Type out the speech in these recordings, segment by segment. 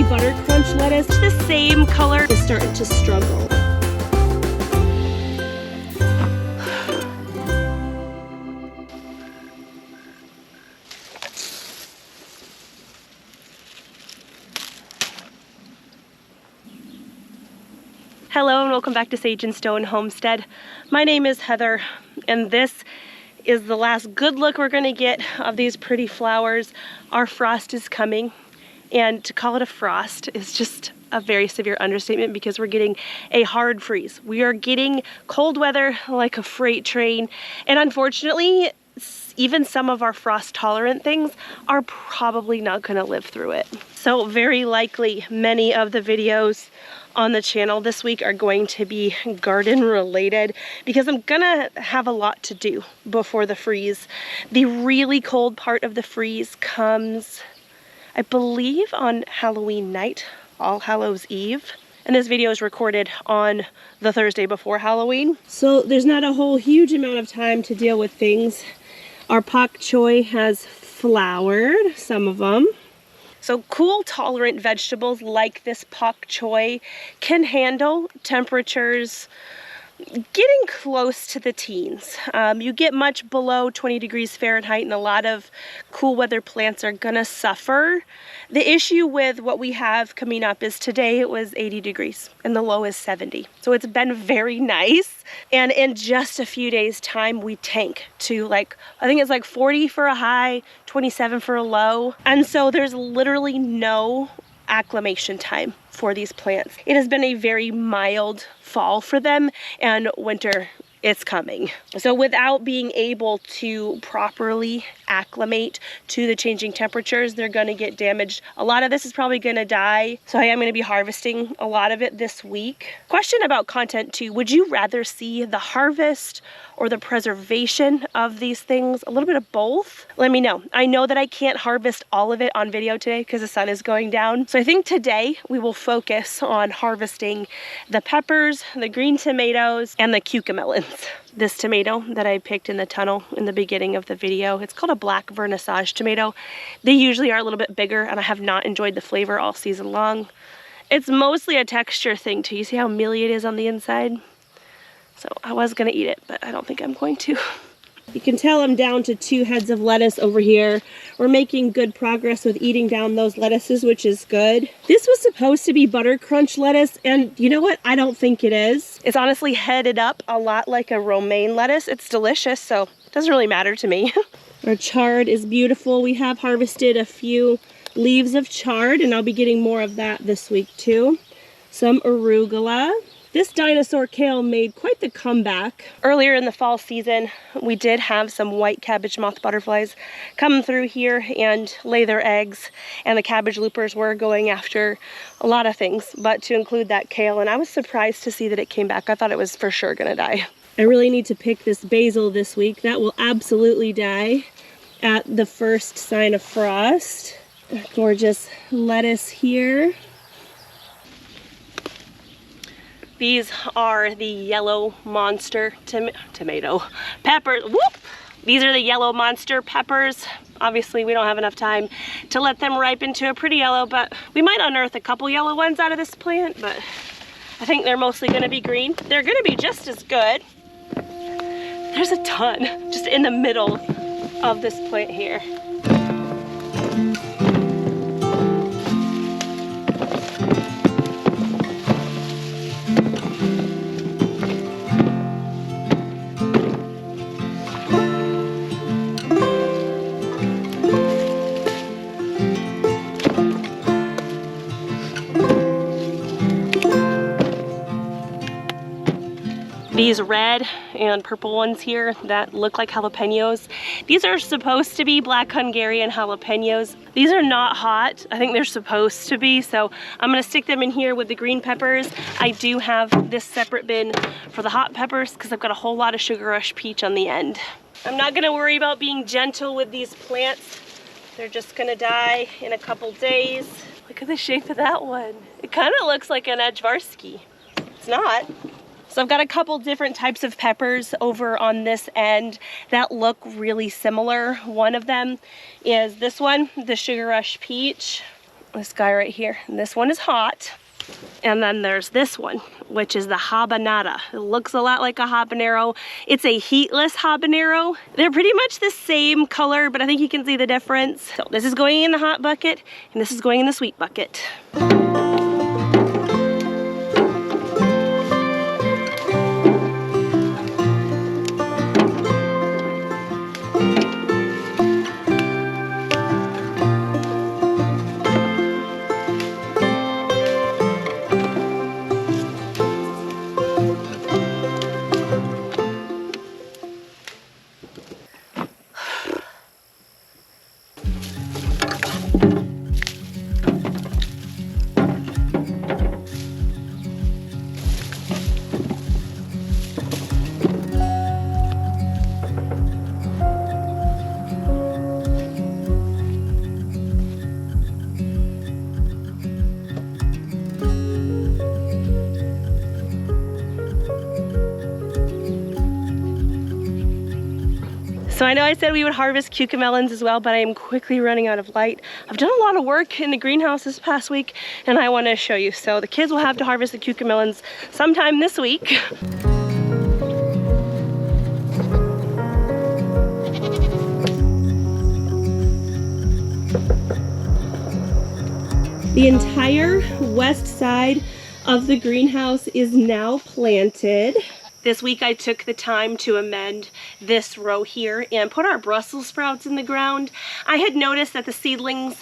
be butter crunch lettuce. The same color is starting to struggle. Hello and welcome back to Sage and Stone Homestead. My name is Heather and this is the last good look we're going to get of these pretty flowers. Our frost is coming, and to call it a frost is just a very severe understatement because we're getting a hard freeze. We are getting cold weather like a freight train, and unfortunately even some of our frost tolerant things are probably not going to live through it. So very likely many of the videos on the channel this week are going to be garden related because I'm gonna have a lot to do before the freeze. The really cold part of the freeze comes, I believe, on Halloween night, All Hallows Eve. And this video is recorded on the Thursday before Halloween. So there's not a whole huge amount of time to deal with things. Our pak choi has flowered, some of them. So cool tolerant vegetables like this pak choi can handle temperatures getting close to the teens. You get much below 20 degrees Fahrenheit and a lot of cool weather plants are gonna suffer. The issue with what we have coming up is today it was 80 degrees and the low is 70. So it's been very nice. And in just a few days time, we tank to like, I think it's like 40 for a high, 27 for a low. And so there's literally no acclimation time for these plants. It has been a very mild fall for them, and winter is coming. So without being able to properly acclimate to the changing temperatures, they're gonna get damaged. A lot of this is probably gonna die. So I am gonna be harvesting a lot of it this week. Question about content too. Would you rather see the harvest or the preservation of these things? A little bit of both? Let me know. I know that I can't harvest all of it on video today because the sun is going down. So I think today we will focus on harvesting the peppers, the green tomatoes, and the cucamelons. This tomato that I picked in the tunnel in the beginning of the video, it's called a black vernissage tomato. They usually are a little bit bigger and I have not enjoyed the flavor all season long. It's mostly a texture thing too. You see how mealy it is on the inside? So I was gonna eat it, but I don't think I'm going to. You can tell I'm down to 2 heads of lettuce over here. We're making good progress with eating down those lettuces, which is good. This was supposed to be butter crunch lettuce, and you know what? I don't think it is. It's honestly headed up a lot like a romaine lettuce. It's delicious, so it doesn't really matter to me. Our chard is beautiful. We have harvested a few leaves of chard, and I'll be getting more of that this week too. Some arugula. This dinosaur kale made quite the comeback. Earlier in the fall season, we did have some white cabbage moth butterflies come through here and lay their eggs, and the cabbage loopers were going after a lot of things, but to include that kale, and I was surprised to see that it came back. I thought it was for sure gonna die. I really need to pick this basil this week. That will absolutely die at the first sign of frost. Gorgeous lettuce here. These are the yellow monster tomato peppers. Whoop! These are the yellow monster peppers. Obviously, we don't have enough time to let them ripen to a pretty yellow, but we might unearth a couple yellow ones out of this plant, but I think they're mostly gonna be green. They're gonna be just as good. There's a ton just in the middle of this plant here. These red and purple ones here that look like jalapenos, these are supposed to be black Hungarian jalapenos. These are not hot. I think they're supposed to be, so I'm gonna stick them in here with the green peppers. I do have this separate bin for the hot peppers because I've got a whole lot of sugar rush peach on the end. I'm not gonna worry about being gentle with these plants. They're just gonna die in a couple days. Look at the shape of that one. It kind of looks like an Ajvarsky. It's not. So I've got a couple different types of peppers over on this end that look really similar. One of them is this one, the Sugar Rush Peach. This guy right here. And this one is hot. And then there's this one, which is the habanada. It looks a lot like a habanero. It's a heatless habanero. They're pretty much the same color, but I think you can see the difference. So this is going in the hot bucket, and this is going in the sweet bucket. So I know I said we would harvest cucamelons as well, but I am quickly running out of light. I've done a lot of work in the greenhouse this past week, and I want to show you. So the kids will have to harvest the cucamelons sometime this week. The entire west side of the greenhouse is now planted. This week I took the time to amend this row here and put our Brussels sprouts in the ground. I had noticed that the seedlings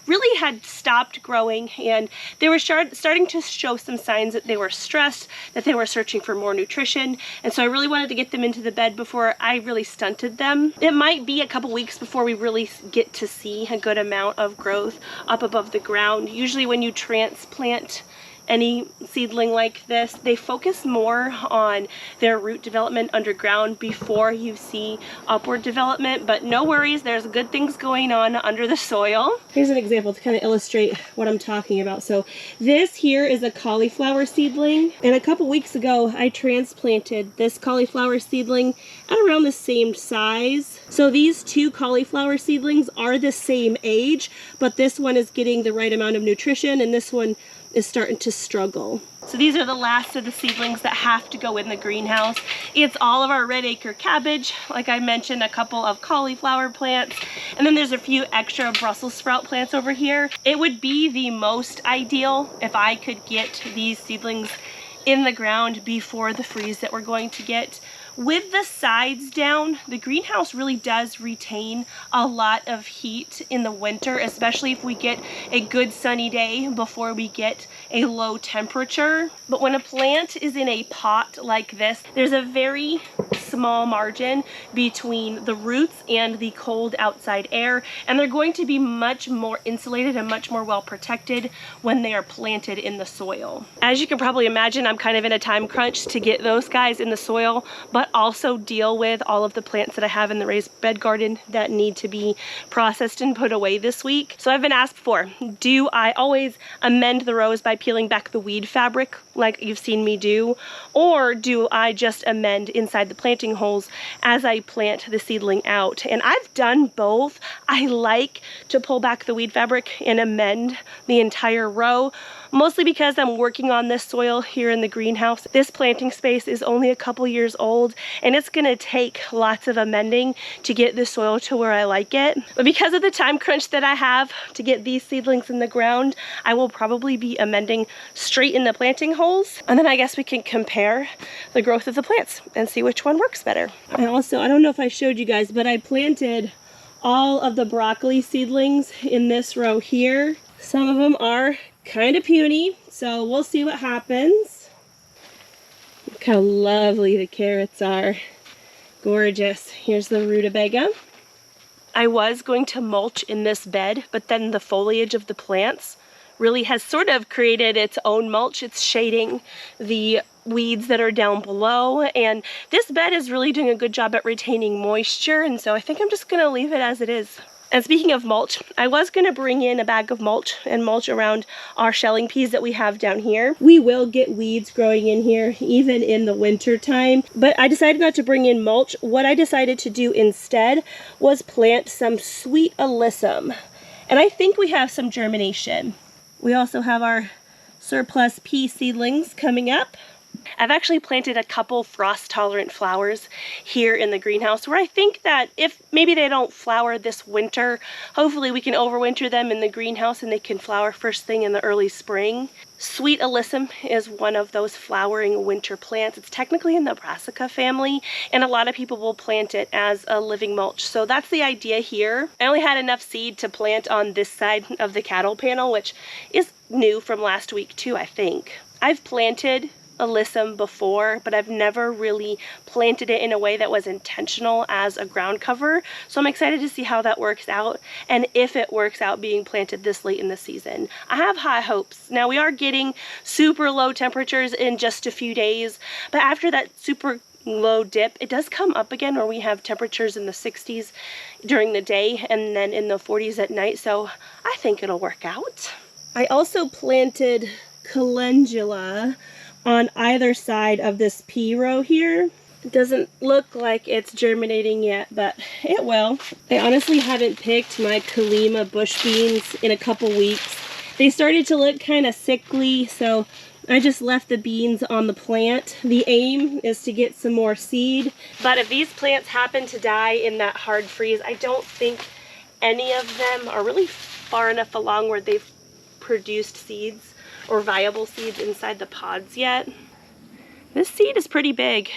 really had stopped growing, and they were starting to show some signs that they were stressed, that they were searching for more nutrition, and so I really wanted to get them into the bed before I really stunted them. It might be a couple weeks before we really get to see a good amount of growth up above the ground. Usually when you transplant any seedling like this, they focus more on their root development underground before you see upward development, but no worries, there's good things going on under the soil. Here's an example to kind of illustrate what I'm talking about. So this here is a cauliflower seedling, and a couple weeks ago I transplanted this cauliflower seedling at around the same size. So these two cauliflower seedlings are the same age, but this one is getting the right amount of nutrition and this one is starting to struggle. So these are the last of the seedlings that have to go in the greenhouse. It's all of our red acre cabbage, like I mentioned, a couple of cauliflower plants, and then there's a few extra Brussels sprout plants over here. It would be the most ideal if I could get these seedlings in the ground before the freeze that we're going to get. With the sides down, the greenhouse really does retain a lot of heat in the winter, especially if we get a good sunny day before we get a low temperature. But when a plant is in a pot like this, there's a very small margin between the roots and the cold outside air, and they're going to be much more insulated and much more well protected when they are planted in the soil. As you can probably imagine, I'm kind of in a time crunch to get those guys in the soil, but also deal with all of the plants that I have in the raised bed garden that need to be processed and put away this week. So I've been asked before, do I always amend the rows by peeling back the weed fabric like you've seen me do, or do I just amend inside the planting holes as I plant the seedling out? And I've done both. I like to pull back the weed fabric and amend the entire row, mostly because I'm working on this soil here in the greenhouse. This planting space is only a couple years old, and it's gonna take lots of amending to get the soil to where I like it. But because of the time crunch that I have to get these seedlings in the ground, I will probably be amending straight in the planting holes, and then I guess we can compare the growth of the plants and see which one works better. I don't know if I showed you guys, but I planted all of the broccoli seedlings in this row here. Some of them are kind of puny, so we'll see what happens. Look how lovely the carrots are. Gorgeous. Here's the rutabaga. I was going to mulch in this bed, but then the foliage of the plants really has sort of created its own mulch. It's shading the weeds that are down below, and this bed is really doing a good job at retaining moisture, and so I think I'm just gonna leave it as it is. And speaking of mulch, I was gonna bring in a bag of mulch and mulch around our shelling peas that we have down here. We will get weeds growing in here even in the winter time, but I decided not to bring in mulch. What I decided to do instead was plant some sweet alyssum. And I think we have some germination. We also have our surplus pea seedlings coming up. I've actually planted a couple frost-tolerant flowers here in the greenhouse where I think that if maybe they don't flower this winter, hopefully we can overwinter them in the greenhouse and they can flower first thing in the early spring. Sweet alyssum is one of those flowering winter plants. It's technically in the brassica family, and a lot of people will plant it as a living mulch. So that's the idea here. I only had enough seed to plant on this side of the cattle panel, which is new from last week too, I think. I've planted alyssum before, but I've never really planted it in a way that was intentional as a ground cover. So I'm excited to see how that works out, and if it works out being planted this late in the season. I have high hopes. Now we are getting super low temperatures in just a few days, but after that super low dip, it does come up again where we have temperatures in the 60s during the day and then in the 40s at night. So I think it'll work out. I also planted calendula on either side of this pea row here. It doesn't look like it's germinating yet, but it will. I honestly haven't picked my Kalima bush beans in a couple weeks. They started to look kind of sickly, so I just left the beans on the plant. The aim is to get some more seed, but if these plants happen to die in that hard freeze, I don't think any of them are really far enough along where they've produced seeds or viable seeds inside the pods yet. This seed is pretty big.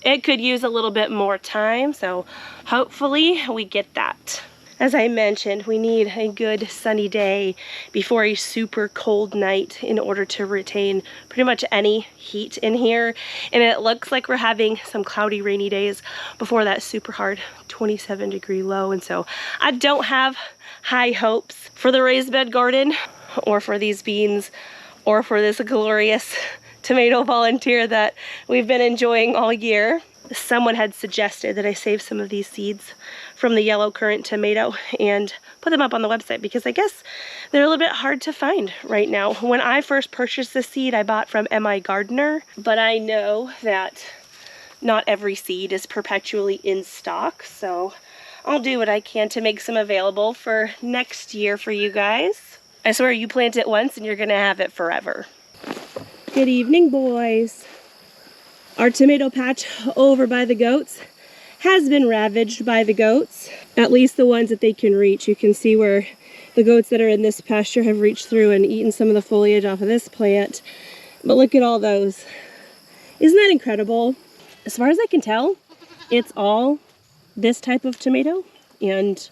It could use a little bit more time, so hopefully we get that. As I mentioned, we need a good sunny day before a super cold night in order to retain pretty much any heat in here. And it looks like we're having some cloudy, rainy days before that super hard 27-degree low. And so I don't have high hopes for the raised bed garden or for these beans or for this glorious tomato volunteer that we've been enjoying all year. Someone had suggested that I save some of these seeds from the yellow currant tomato and put them up on the website because I guess they're a little bit hard to find right now. When I first purchased this seed, I bought from M.I. Gardener, but I know that not every seed is perpetually in stock, so I'll do what I can to make some available for next year for you guys. I swear you plant it once and you're gonna have it forever. Good evening, boys. Our tomato patch over by the goats has been ravaged by the goats, at least the ones that they can reach. You can see where the goats that are in this pasture have reached through and eaten some of the foliage off of this plant. But look at all those. Isn't that incredible? As far as I can tell, it's all this type of tomato, and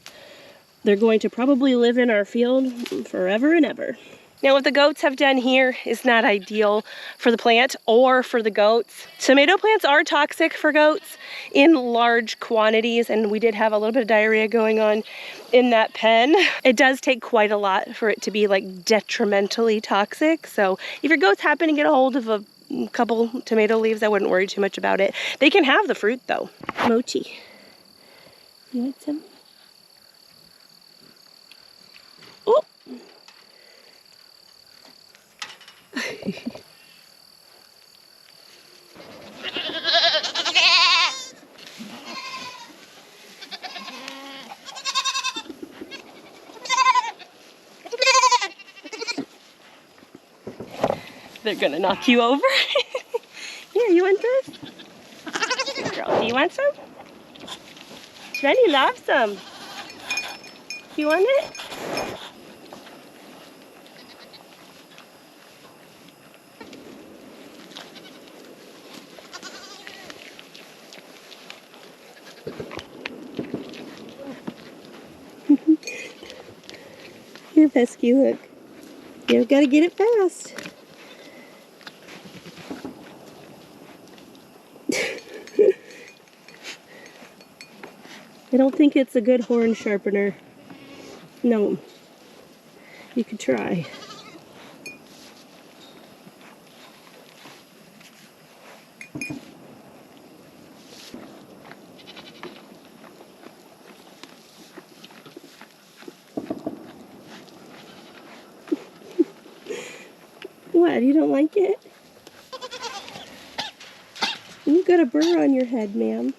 they're going to probably live in our field forever and ever. Now, what the goats have done here is not ideal for the plant or for the goats. Tomato plants are toxic for goats in large quantities, and we did have a little bit of diarrhea going on in that pen. It does take quite a lot for it to be like detrimentally toxic. So if your goats happen to get a hold of a couple tomato leaves, I wouldn't worry too much about it. They can have the fruit though. Mochi, you want some? Oh. They're gonna knock you over. Here, you want this? Girl, do you want some? Rennie loves some. You want it? Here, pesky, look. You've got to get it fast. I don't think it's a good horn sharpener. No. You could try. What, you don't like it? You've got a burr on your head, ma'am.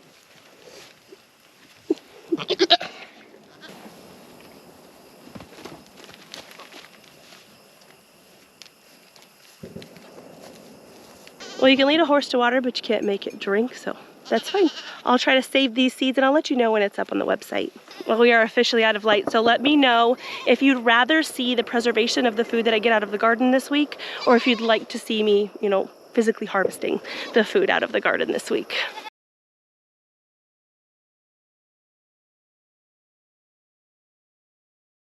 Well, you can lead a horse to water, but you can't make it drink, so that's fine. I'll try to save these seeds and I'll let you know when it's up on the website. Well, we are officially out of light, so let me know if you'd rather see the preservation of the food that I get out of the garden this week, or if you'd like to see me, you know, physically harvesting the food out of the garden this week.